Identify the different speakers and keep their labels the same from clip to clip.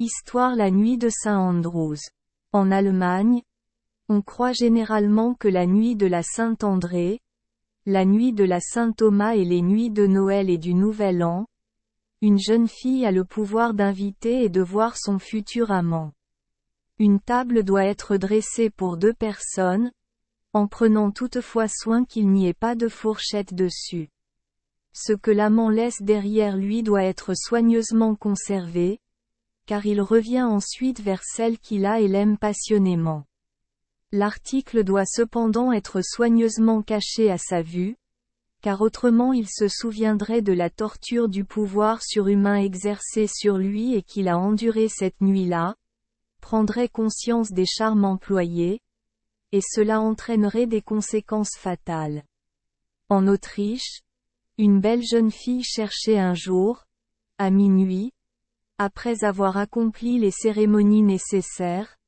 Speaker 1: Histoire la nuit de Saint Andrews. En Allemagne, on croit généralement que la nuit de la Saint-André, la nuit de la Saint-Thomas et les nuits de Noël et du Nouvel An, une jeune fille a le pouvoir d'inviter et de voir son futur amant. Une table doit être dressée pour 2 personnes, en prenant toutefois soin qu'il n'y ait pas de fourchette dessus. Ce que l'amant laisse derrière lui doit être soigneusement conservé, car il revient ensuite vers celle qu'il a et l'aime passionnément. L'article doit cependant être soigneusement caché à sa vue, car autrement il se souviendrait de la torture du pouvoir surhumain exercé sur lui et qu'il a enduré cette nuit-là, prendrait conscience des charmes employés, et cela entraînerait des conséquences fatales. En Autriche, une belle jeune fille cherchait un jour, à minuit, après avoir accompli les cérémonies nécessaires,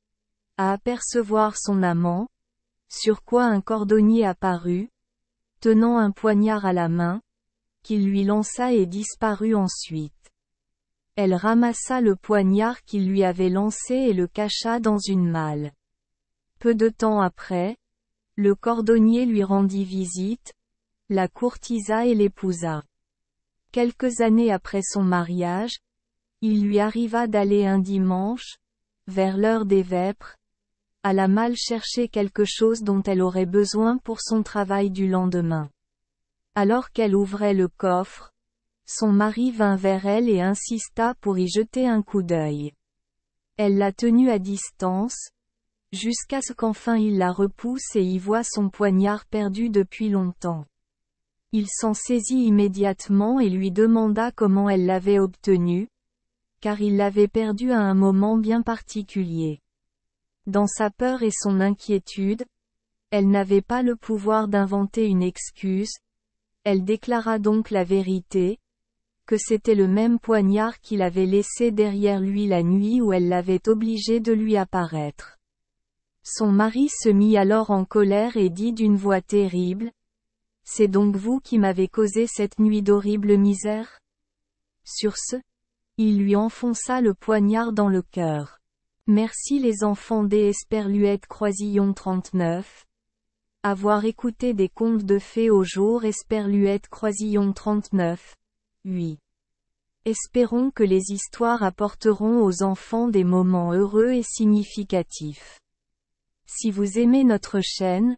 Speaker 1: à apercevoir son amant, sur quoi un cordonnier apparut, tenant un poignard à la main, qu'il lui lança et disparut ensuite. Elle ramassa le poignard qu'il lui avait lancé et le cacha dans une malle. Peu de temps après, le cordonnier lui rendit visite, la courtisa et l'épousa. Quelques années après son mariage, il lui arriva d'aller un dimanche, vers l'heure des vêpres, à la malle chercher quelque chose dont elle aurait besoin pour son travail du lendemain. Alors qu'elle ouvrait le coffre, son mari vint vers elle et insista pour y jeter un coup d'œil. Elle l'a tenu à distance, jusqu'à ce qu'enfin il la repousse et y voit son poignard perdu depuis longtemps. Il s'en saisit immédiatement et lui demanda comment elle l'avait obtenu, car il l'avait perdu à un moment bien particulier. Dans sa peur et son inquiétude, elle n'avait pas le pouvoir d'inventer une excuse, elle déclara donc la vérité, que c'était le même poignard qu'il avait laissé derrière lui la nuit où elle l'avait obligé de lui apparaître. Son mari se mit alors en colère et dit d'une voix terrible, « C'est donc vous qui m'avez causé cette nuit d'horrible misère ?» Sur ce, il lui enfonça le poignard dans le cœur. Merci les enfants des Esperluette Croisillon 39. Avoir écouté des contes de fées au jour Esperluette Croisillon 39. 8. Espérons que les histoires apporteront aux enfants des moments heureux et significatifs. Si vous aimez notre chaîne,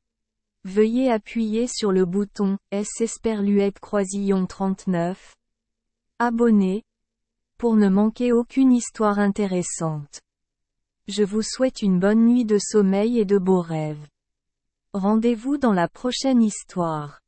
Speaker 1: veuillez appuyer sur le bouton S Esperluette Croisillon 39. Abonner, pour ne manquer aucune histoire intéressante. Je vous souhaite une bonne nuit de sommeil et de beaux rêves. Rendez-vous dans la prochaine histoire.